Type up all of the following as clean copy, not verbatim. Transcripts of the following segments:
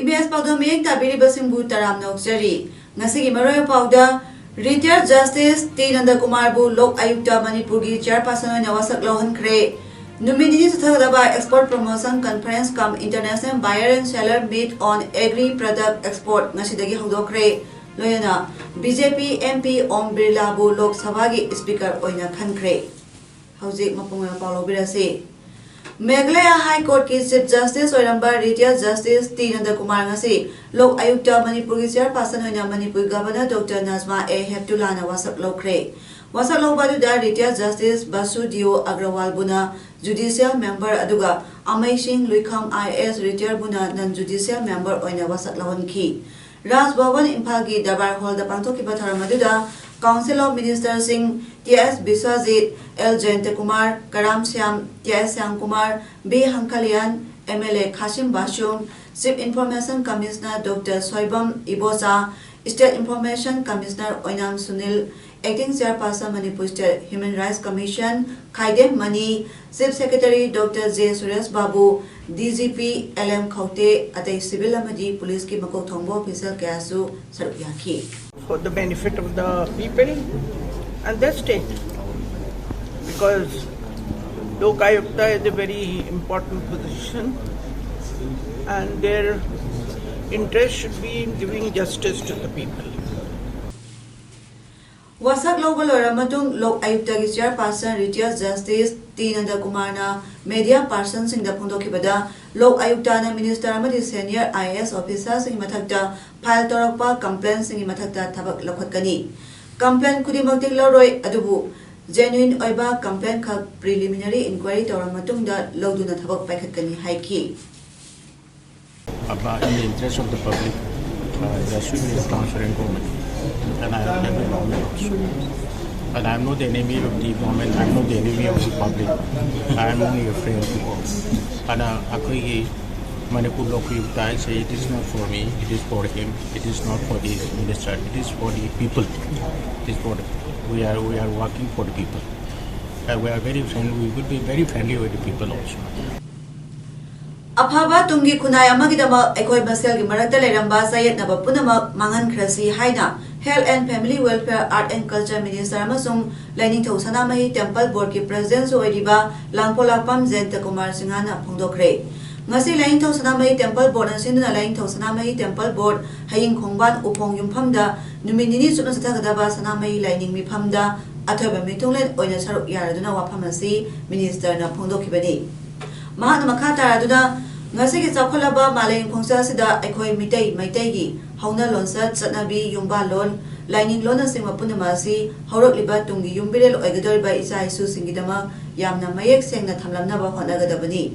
EBS Paudoming Tabiri Basimbu Taram Noxeri, Nasigi Maroya Pauda, Retired Justice T. Nanda Kumar Bu Lok Ayukta Manipuri Chairperson in Nawasak Lohan Kre, Numidini Sutadaba Export Promotion Conference come International Buyer and Seller Meet on Agri Product Export Nasidagi Hodokre, Loyana, BJP MP Om Birla Bu Lok Savagi Speaker Oina Khankre. Howzik Mapunga Paulo Birase. Meghalaya High Court की Chief Justice Oramba Retired Justice T. Nanda Kumar ngasi Lok Ayukta Manipur की Chairperson होना Manipur Governor Dr. Nazma A. Heptulana wasak lokre. Wasak lokbaduda Retired Justice Basudio Agrawal buna Judicial Member aduga Amay Singh Luikham IS Retired buna Non-Judicial Member oina wasak lahon ki. Raj Bhavan Imphal की Darbar Hall da pangthokiba tharamaduda Council of Ministers Singh T.S. Biswajit, L. Jayanta Kumar, Karam Syam, T.S. Syam Kumar, B. Hankalian, MLA Kashim Bashung, Chief Information Commissioner Dr. Soibam Ibosa, State Information Commissioner Oinam Sunil, Acting Chairperson Manipur State Human Rights Commission, Khaidem Mani, Chief Secretary Dr. J. Suresh Babu, DGP LM Khaute, Atay Civil Amadi Police ki Makok Thongbo Official Kayasu Sarupyaki. For the benefit of the people and the state, because Lok Ayukta is a very important position and their interest should be in giving justice to the people. Wasak Global Ramatung Lok Ayukta ki Chairperson Retired Justice T. Nanda Kumar na media person sing da phongdokibada Lok Ayukta na Minister amadi Senior IAS Officer sing mathakta file torokpa complaint sing mathakta thabak lokhatkani. Complaint kudimak tikloroi adubu genuine oiba complaint khak preliminary inquiry toramatung loduna thabak paikhatkani haiki. In the interest of the public, there should be a transparent government, and I am the government also. And I am not the enemy of the government, I am not the enemy of the public, I am only a friend of people. And Akoyi Manipur Lok Ayukta say it is not for me, it is for him, it is not for the minister, it is for the people. It is for the, we are working for the people. We are very friendly, we will be very friendly with the people also. Apaba tungi kunai amagidama ekoi masel gi marakta leramba sayet na bapunama mangan krasi haina Health and Family Welfare Art and Culture Minister amasung Laining Thosana Mahi Temple Board ki President oidiba Langpolapam Jayanta Kumar Singhana phongdokre. Ngasi Laining Thosana Mahi Temple Board asinuna Laining Thosana Mahi Temple Board haying khongban upong yumphamda numinini suna sathagadaba sanamahi Laining miphamda athoba mitunglen oina saruk yaraduna waphamasi Minister na phongdokibani. Mahana makha taraduna ngasi ki chakholaba maleng khongsa sida ekhoi mitei maitai gi hauna lonsa chanabi yumba lon lining lona singma punama si horok liba tungi yumbirel oigador ba isa isu singidama yamna mayek sengna thamlamna ba honagadabani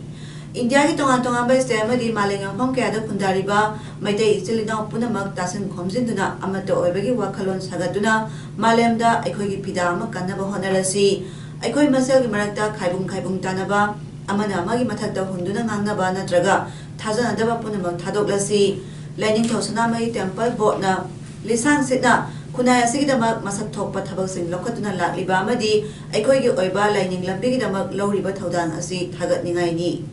India ki tongan ba stem di maleng angkhong kya da khundari ba maitai ichilina punamak tasin khomjinduna amato oibagi wakhalon sagaduna malemda ekhoi gi pida ama kanaba honarasi ekhoi masel gi marakta khaibung tanaba amana amagi mathakta hunduna ngangnaba natraga thajanadaba punamak thadoklasi Laining Thosana Mahi Temple Board na lisang sitna kunai asigidama masak thokpa thabak sing lokhatuna lakliba amadi aikoi gi oiba laining lambigidamak lawriba thodang asi thagatningai ni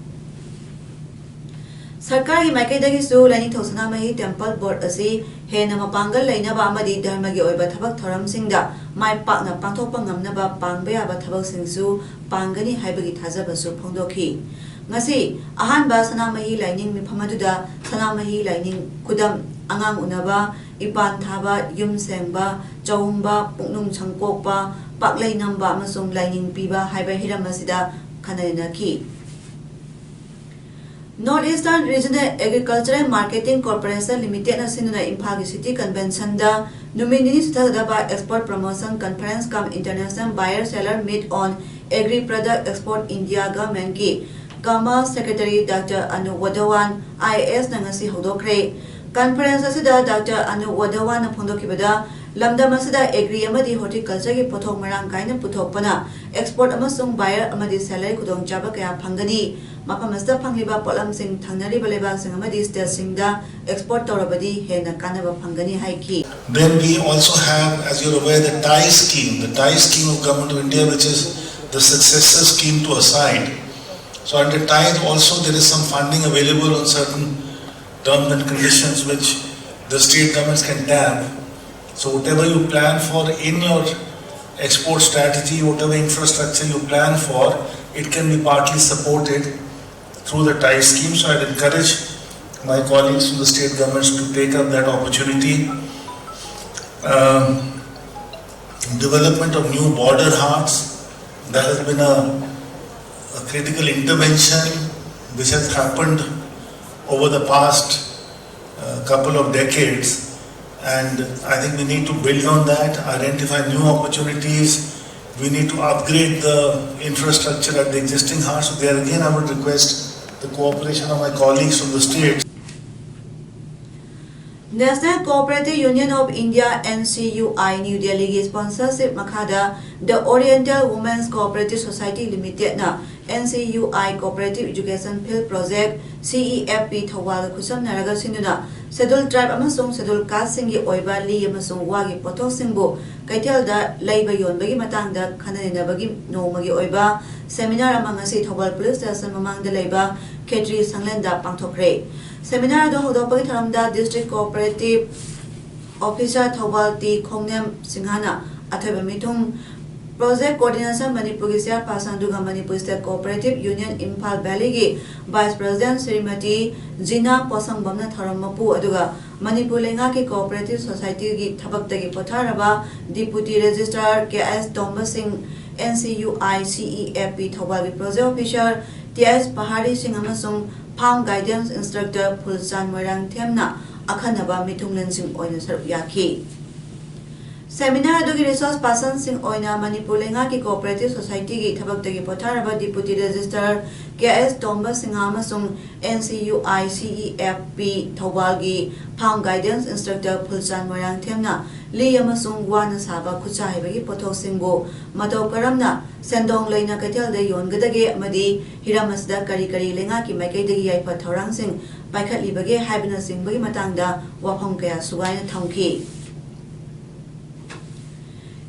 Sarkar hi maikaidagi su Laining Thosana Mahi Temple Board asi hena mapangal lainaba amadi dharma gi oiba thabak thoram singda mai pakna pangthokpa ngamnaba pangba yaba thabak singsu pangani haibagi thajaba su phongdokhi ngasi ahanba sanamahi laining miphamatuda sanamahi laining kudam angang unaba ipan thaba yum sengba chaumba pungnung changkokpa paklai namba amasung laining piba haiba hiramasida khanarina ki Northeastern Regional Agricultural Marketing Corporation Limited na sinuna Imphal City Convention da numinini sutadaba Export Promotion Conference come International Buyer Seller Meet on Agri Product Export India Government ki Gama Secretary Dr. Anu Wadawan IAS na ngasi hodokre Conference asida Dr. Anu Wadawana Pondokibada, Lamdam asida agri amadi horticulture ki pothok marang kaina puthokpana, export amasung buyer amadi salary kudong jaba kaya phangani, mapamasta phangliba polam sing thangnari baleba sing amadi state singda export torabadi hena kanaba phangani haiki. Then we also have, as you're aware, the TIE scheme of Government of India, which is the successor scheme to ASIDE. So under TIE also there is some funding available on certain terms and conditions which the state governments can tap. So whatever you plan for in your export strategy, whatever infrastructure you plan for, it can be partly supported through the TIE scheme. So I'd encourage my colleagues from the state governments to take up that opportunity. Development of new border hearts, that has been a critical intervention which has happened over the past couple of decades, and I think we need to build on that, identify new opportunities. We need to upgrade the infrastructure at the existing hearts. So there again I would request the cooperation of my colleagues from the state. National Cooperative Union of India NCUI New Delhi sponsorship Makada, the Oriental Women's Cooperative Society Limited na NCUI Cooperative Education Field Project CEFP Thawal Kusam Naraga Sinduna Scheduled Tribe amasung Scheduled Caste singi oiba li amasung wagi pothok singbu kaithelda leiba yonbagi matangda khananabagi nomagi oiba seminar amang asi Thawal Police Station mamangda leiba Ketri Sanglenda pangthokre. Seminar do hodopagi tharamda District Cooperative Officer Thawal T Khongnem Singhana athoiba mitung Project Coordination Manipur ki Chairperson duga Manipur State Cooperative Union Imphal Valley ki Vice President Srimati Jina Posangbamna Tharamapu aduga Manipur Lenga ki Cooperative Society ki thabaktagi potharaba Deputy Registrar KS Tomba Singh NCUI CEFP Thawal ki Project Officer TS Pahari Singh amasung Farm Guidance Instructor Pulsan Moirang Themna akhanaba mitunglen sing oina saruk yaki. Seminar adugi resource person sing oina Manipur Lenga ki Cooperative Society ki thabaktagi potharaba Deputy Registrar KS Tomba Singh amasung NCUI CEFP Thawal ki Farm Guidance Instructor Pulsan Moirang Themna li amasung wana saba khucha hebagi pothok singbo matau karamna sendong leina katel de yongadage amadi hiramasda kari kari lenga ki maikai dagi yaifa thorang sing paikhat libage haibna sing bagi matangda wafam kaya sugaina thamki.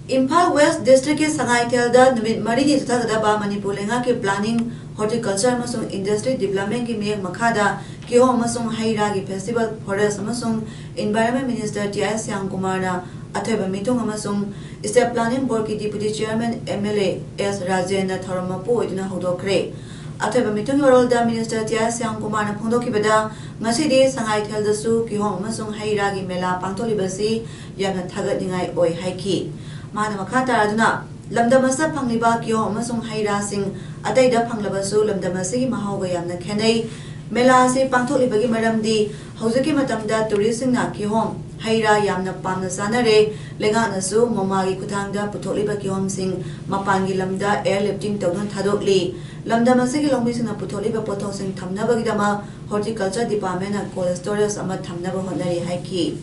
Imphal West District ki Sangai Thelda numit mari ni thagada Manipur Lenga ki Planning Horticulture amasung Industry Development ki mek makhada Kiho amasung Haira ki Festival Forest amasung Environment Minister T.S. Syamkumar na athoiba mitung amasung State Planning Board ki Deputy Chairman MLA S. Rajendra Tharamapu iduna hodokre. Athoiba mitung yorolda Minister T.S. Syamkumar na phongdokibada ngasidi Sangai Thelda su kiho amasung Haira ki mela pangtolibasi yamna thagatningai oi haiki. Mana makata aduna lamdamasa phangliba kiho amasung Haira sing ataida phanglabasu lamdamasi ki mahauga yamna khenai Mela se pangtholibagi maramdi haujaki matamda tourism na kihom Haira yamna pamna sanare lenga nasu momagi kuthangda putholiba kihom sing mapangi lamda airlifting tawna thadokli lamda masigi longbi sina putholiba pothok sing thamnabagi dama horticulture department na cold storage ama thamnaba honari haiki.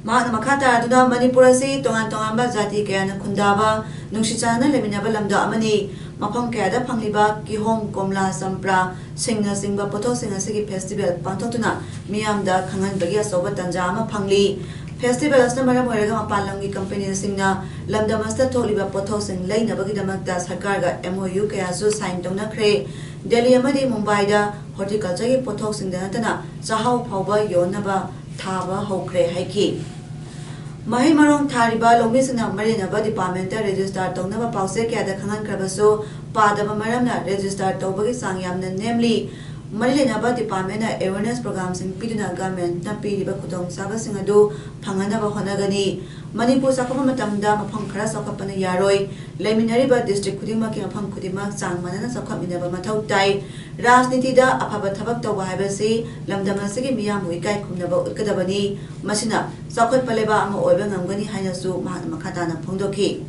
Mana makhata aduna Manipur si tongan ba jati kaya na khundaba nungsichana leminaba lamda amani mapam kaya da phangliba kihom komla sampra singna singba pothok singa sigi festival pangthotuna miyamda khangan bagi asoba tanja ama phangli festival asna maram oiraga mapalangi company singna lamda masta tholiba pothok sing leina bagi damakta sarkar ga MOU kaya su sign tongna khre Delhi amadi Mumbai da horticulture ki pothok singda natana chahau phauba yonaba thaba hokre haiki. Mahi marong thariba longbi sina marinaba departmental register tongnaba pause kya da khangan krabaso padaba maramna register tobagi sangyamna namely Marinaba department na awareness program sing piduna government na piriba kudong saba sing adu phanganaba honagani Manipur sakapa matamda mafam khara sakapana yaroi leminariba district khudima ki mafam khudima sang manana sakapminaba mathau tai rajniti da aphaba thabak tawba haibasi lamdamasi ki miyam uikai khumnaba utkadabani masina sakot paleba ama oiba ngamgani hainasu mahatma khatana phongdoki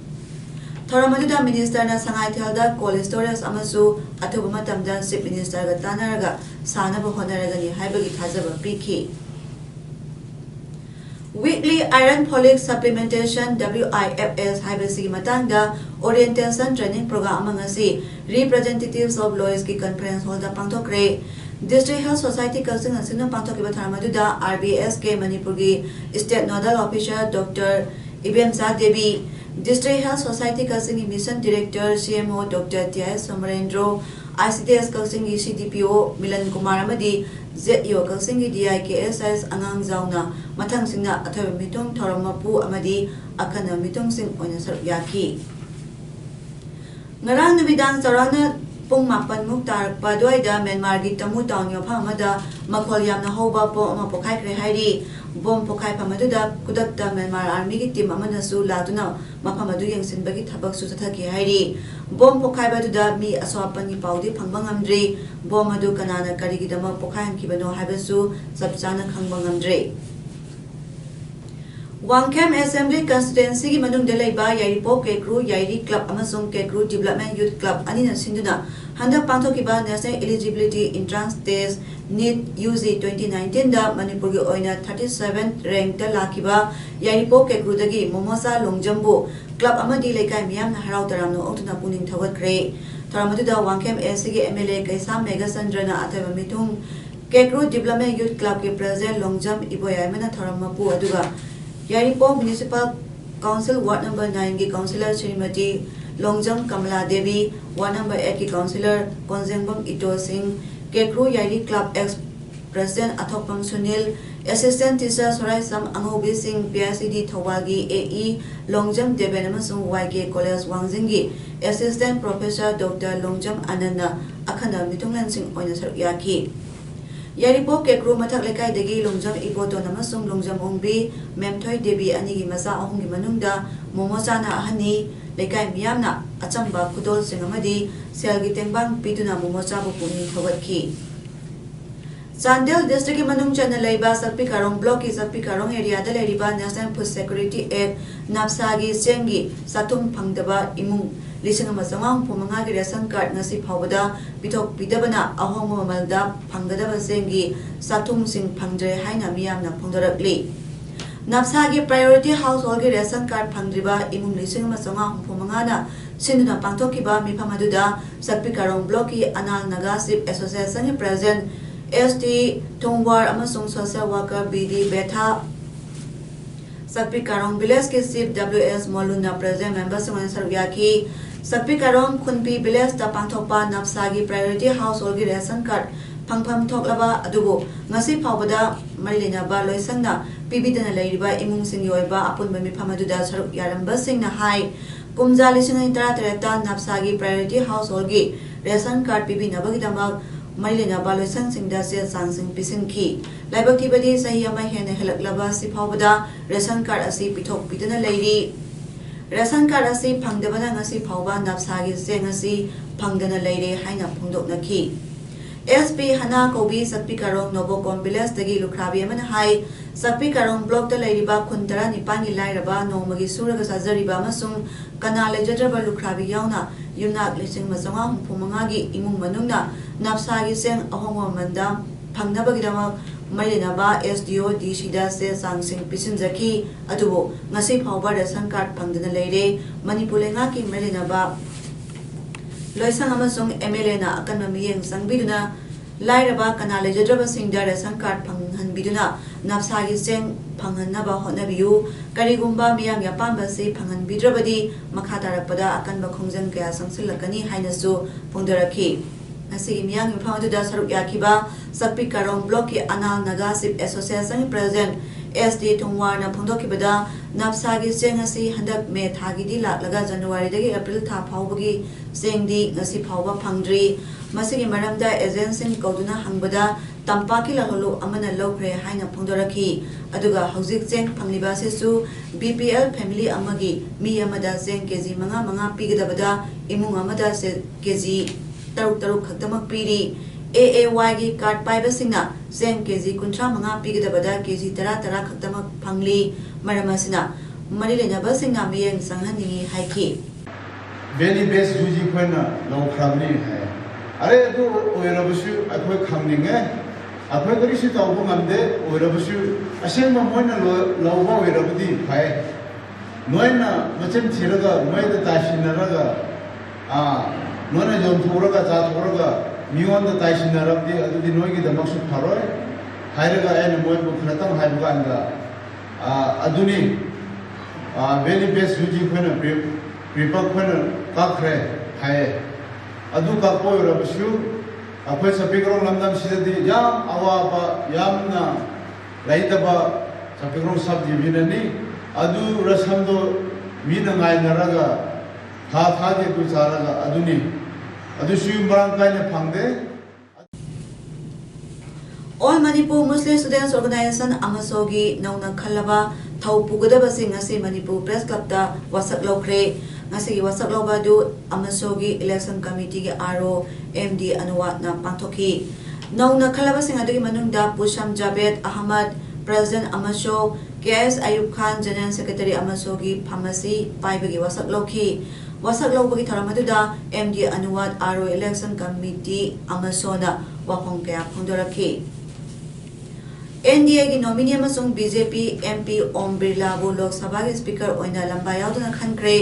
थौरम अदुदा मिनिस्टरना संगाइथेलदा cold storage अमसु अथुब मतमदा chief मिनिस्टरगा तानारगा सानब होनरगनी हाइबगी थाजब पीखी Weekly Iron Folic Supplementation WIFS हाइबसी मतंगदा Orientation Training Program amangasi Representatives of Lawyers की Conference Hall दा पांगथोक्रे District Health Society Council असुना पांगथोकिबा थारमदुदा RBS के मणिपुर की State Nodal Officer Dr. Ibemsa Devi District Health Society Council की Mission Director CMO Dr. T.S. Somarendro ICDS Council की CDPO Milan Kumar amadi ZEO Council की DIKSS Angang Zauna Mathang Singna Athawa Mitung Thoramapu amadi Akana Mitung Sing oina saruk yaki Ngarang numidang sarana pung mapan muk tarakpa duaida Myanmar gi tamu taon yopha amada makhol yamna hoba po ama pokhai kre hairi bom pokhai pamaduda kudakta Myanmar army gi team amana su laduna maphamadu yengsinbagi thabak su sathaki hairi bom pokhai baduda mi aswapani paudi phangbangamdri bom adu kanana karigidama pokhai hankibano haibasu sabchana khangbangamdri Wangkham Assembly Constituency की मनुंग दलैबा यारिपो Kekru Yari club अमसुंग Kekru development youth club अनिना सिंधुना हंदक पांथोकिबा national eligibility entrance test NEET UG 2019 दा मणिपुर की ओइना 37th rank दा लाखिबा यारिपो केक्रू दगी मोमोसा लोंगजम्बो क्लब अमदी लेकाय मियामना हराव तरामनो ओतुना पुनिंग थवतख्रे थरामदुदा वांगखेम एसी के MLA कैसा मेगाचंद्रना अथवा मिथुंग केक्रू डेवलपमेंट यूथ क्लब के प्रेसिडेंट लोंगजम इबोयामना थरामपु अदुगा यारिपो म्युनिसिपल काउंसिल वार्ड नंबर 9 की councillor Shrimati Longjam Kamala Devi ward number 8 की councillor Konjengbam Ito Singh Kekru Yari club ex president अथोपम Sunil assistant teacher Soraisam Angobi Singh PICD थौवागी AE लोंगजम देवेन अमसुंग YK कॉलेज वांगजिंगी असिस्टेंट प्रोफेसर डॉक्टर लोंगजम आनंद अखंड मिथुंगलन सिंह ओइना सरुक याखी यारिपो केक्रू मथक लेकाय दगी लोंगजम इपोतो नमसुंग लोंगजम ओंबी मेमथोय देवी अनिगी मसा अहुंगी मनुंगदा मोमोचाना अहनी लेकाय मियामना अचंबा खुदोल सिंगमदी सेलगी तेंगबांग पिदुना मोमोचाबु पुनी थवतखी चांदेल डिस्ट्रिक्ट की मनुंग चना लेबा सकपी कारोंग ब्लॉक की सकपी कारोंग एरिया दा लेरिबा नेशनल फूड सिक्योरिटी एक्ट नापसागी चेंगी सातुम फंगदबा इमुंग लिसिंग अमसंगा हुमंगा की ration card ngasi phawada pithok pidabana ahong mamalda phanggadaba sengi sathum sing phangdre haina miyamna phongdarakli napsa gi priority household gi ration card phangdriba imung lising amasanga humanga na sinduna pangthokiba mipamaduda sakpi karong block ki anal naga sip association ki president ST Tongwar amasung social worker BD Betha sakpi karong village ki sip WS Moluna president member sung sarwyaki sakpi karong khunpi village ta pangthokpa napsagi priority household gi ration card phangpham thoklaba adugo ngasi phawbada marilina ba loisangna pibidana leiriba imung sing yoiba apunba mipamaduda saruk yaramba singna hai kumja lising 13 ta napsagi priority household gi ration card pibinabagi dama marilina ba loisang singda se sangsing pisinki laibak thibadi sahi ama hene helaklaba si phawbada ration card asi pithok pidana leiri ration card asi phangdabana ngasi phawba napsagi se ngasi phangdana leire haina phungdoknaki SP Hana Kobi sakpi karong Novocom village dagi lukrabi amana hai sakpi karong block da leiriba khuntara nipangi lairaba nomagi suraga sajariba amasung kana lejadraba lukrabi yauna yumnak lising masanga humphumanga gi imung manungna napsagi seng ahongwa manda phangnabagi dama Marinaba SDO DC da se sangsing pisinjaki adubo ngasi phawba ration card phangdana leire manipulenga ki Marinaba loisang amasung MLA na akan mamiyeng sangbiduna lairaba kana lejadraba singda ration card phanghanbiduna napsagi seng phanghanaba honabiyu karigumba miyang yapamba se phanghanbidrabadi makhatarappada akan bakhongjang kaya sangsilakani hainasu phongdarakhi Nasi imyang yung da saruk yakiba sakpi karong block ki anal naga sip association president SD Tongwar na phongdokibada napsagi seng asi handak me thagi di laklaga January dagi April tha phawbagi sengdi ngasi phawba phangdri masigi maramda agency koduna hangbada tampaki laholu amana lokre haina phongdorakhi aduga hojik seng phangliba se su BPL family amagi mi amada seng kg manga pigidabada imung amada se kg taruk khaktamak piri AAY gi card paiba singna seng kg kuntra manga pigidabada kg tara khaktamak phangli maramasina marilena ba singna miyeng sanghani haiki Very best Juji Quena, no crumbling hair. Are do Oirabusu, I quite coming, I quite the issue of Bungande, Oirabusu, a shame of one low Oirabudi, Pai. Noena, Machem Tiraga, Noeda Tashinaraga, Nona John Turaga, Taturaga, Muon the Tashinarabdi, the Nogi, the Maxu Paroi, Hairaga and Moibu Kratam Haibuganda, Aduni, very best Juji Quena. People can kakre hai adu kapoy rabshu apoy sa pigrong lamdam sidadi yam awa yam na laita ba sa pigrong sabdi binani adu rasamdo mina ngai naraga tha ke tu saraga aduni adu shu marang kai ne phangde. All Manipur Muslim Students Organization Amasogi Nauna Khalaba Thau Pugadaba Singh Asi Manipur Press Club da wasak lokre ngasi wasak lobadu Amasogi Election Committee ge RO MD Anuwat na pangthoki Nauna Khalaba Singh adugi manungda Pusham Javed Ahmad President Amaso KS Ayub Khan General Secretary Amasogi Pharmacy Paibagi wasak lokhi wasak lobagi tharamadda MD Anuwat RO Election Committee Amasona wapong kaya phongdoraki NDA की nominee अमसुंग BJP MP Om Birla बु लोक सभा के speaker ओइना लंबा यावदना खनख्रे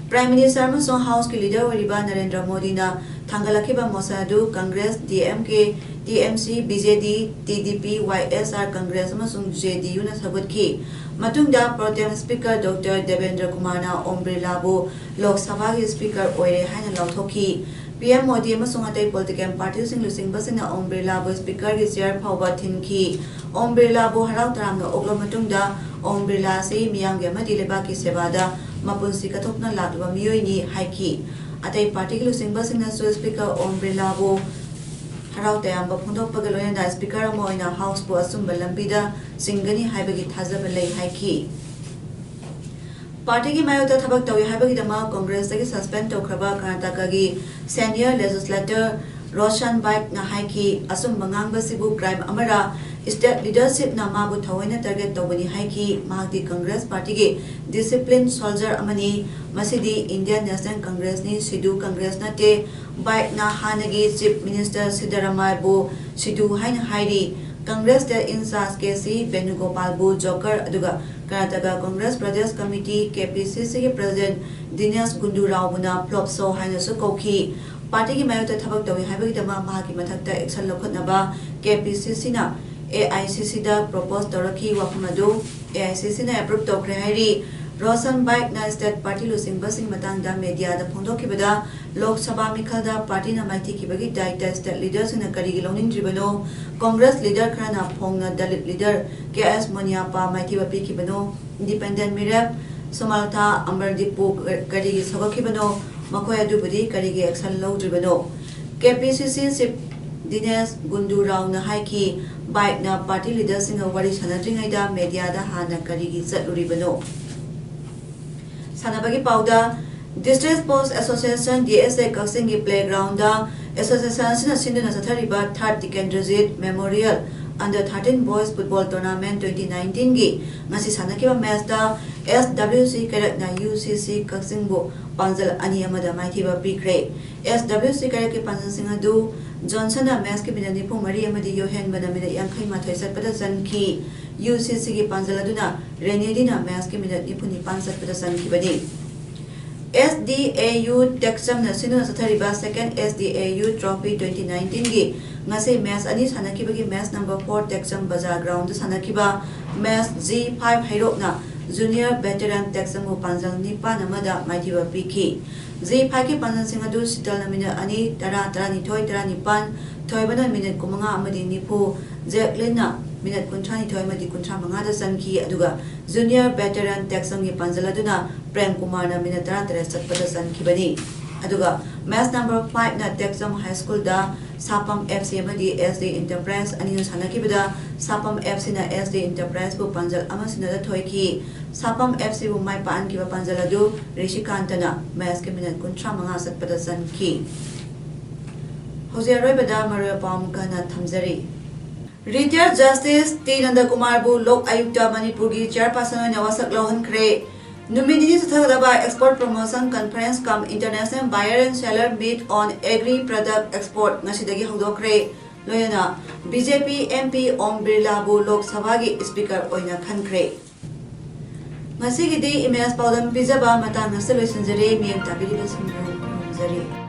prime minister अमसुंग house के लीडर ओरिबा नरेंद्र मोदी ना थांगलखिबा मोसादु Congress DMK TMC BJD TDP YSR Congress अमसुंग जेडीयू ना सबुतखि मतुंगदा protem speaker doctor Devendra Kumar ना ओम बिरला बु लोक सभा के स्पीकर ओइरे हाइना लौथोखि PM Modi अमसुंग अतै पॉलिटिकल पार्टी सिंग लुसिंग बसिना ओम बिरला बु स्पीकर के चेयर फावबा थिनखि ओम बिरला बु हराव तरामना ओगलो मतुंगदा ओम बिरला से मियांगे मदि लेबाकी सेवादा मपुंसी कथोकना लादबा मियोइनी हाइखि अतै पार्टी के लुसिंग बसिना सो स्पीकर ओम बिरला बु हराव तयाम फोंदोकपग लोयना स्पीकर मोइना हाउस बु असुम लंबीदा सिंगनी हाइबगी थाजब लै हाइखि पार्टी की मायोता थबक तवे हाइबगी दमा कांग्रेस तगी सस्पेंड तोखरबा कर्नाटक की सीनियर लेजिस्लेटर रोशन बाइक ना हाइखि असुम मंगांग बसिबु क्राइम अमरा स्टेट लीडरशिप ना माबु थवैना टारगेट तोबनी हाइखि मागदी कांग्रेस पार्टी के डिसिप्लिन सोल्जर अमनी मसिदी इंडियन नेशनल कांग्रेस नि सिदु कांग्रेस नते बाइक ना हानगी चीफ मिनिस्टर सिद्धरामैया बु सिदु हाइन हाइरी कांग्रेस स्टेट इंचार्ज केसी वेणुगोपाल बु जोकर अदुगा कर्नाटक कांग्रेस प्रदेश कमिटी केपीसीसी के प्रेसिडेंट दिनेश गुंडूराव बुना फ्लॉप सो हाइनसु कौखि पार्टी की मायोता थबक तवे हाइबगी दमा माकी मथकता एक्शन लखनबा केपीसीसी ना AICC दा प्रपोज तोरखी वफमदु AICC ना अप्रूव तोखरे हाइरी रोशन बाइक ना स्टेट पार्टी लुसिंग बसिंग मतंगदा मीडिया दा फोंदोखिबदा लोक सभा मिखलदा पार्टी ना माइथि किबगी डाइटा स्टेट लीडर्स ना करिगी लोनिंद्रिबनो कांग्रेस लीडर खरना फोंगना दलित लीडर KS मनियापा माइथि बपी किबनो इंडिपेंडेंट मिरप सुमलता अमरदीपु करिगी सगखिबनो मखोय अदुबुदी करिगी एक्शन लौद्रिबनो KPCC सिप दिनेश गुंडूराव ना हाइखि बाइक ना पार्टी लीडर सिंग वरी सनद्रिंगैदा मीडिया दा हाना करिगी चतुरिबनो सानाबगी पाउदा district sports association DSA Kakching की प्लेग्राउंड दा एसोसिएशन सिना सिंदुना सथरिबा third Tikendrajit memorial under 13 boys football tournament 2019 की ngasi sanakhiba match da SWC Karak na UCC Kaksing bo panjal ani amada maithiba pikre SWC Karak ki panjal singa du Johnson na match ki minani pu mari amadi Yohan bana mina yankhai mathai satpada sanki UCC ki panjal aduna Renedi na match ki minani pu ni pansatpada sanki bani SDAU Texam na sinuna sathariba second SDAU Trophy 2019 gi ngase match ani sanakibagi match number 4 Texam Bazaar ground sanakiba match G5 Hairok na junior veteran Texam panjal nipa namada maithiba piki G5 ki panjal singadu sital namina ani tara tara ni thoi tara nipan thoibana minute kumanga amadi nipu Jacqueline na minute kunthani thoi madi kuntha manga da sanki aduga junior veteran Texam ki panjal aduna Prem Kumar na minute tara tara satpada sanki bani aduga match number 5 na Texam High School da Sapam FC amadi SD Enterprise ani sanakibada Sapam FC na SD Enterprise bu panjal amasina da thoiki Sapam FC bu mai pan ki ba panjal adu Rishikantana match ke minute kuntra manga satpada sanki Hozia Roy bada Maria Pam kana thamjari Retired Justice T Nanda Kumar bu Lok Ayukta Manipur gi chairperson na wasak lohan khre नुमिदिनी चथगदबा export promotion conference cum international buyer and seller meet on agri product export ngsidagi hawdokre loyana BJP MP Om Birla bu Lok Sabha gi speaker oina khankre ngasi gi di ims paudam pijaba mata nasaloi sanjare miem tabiri basum jari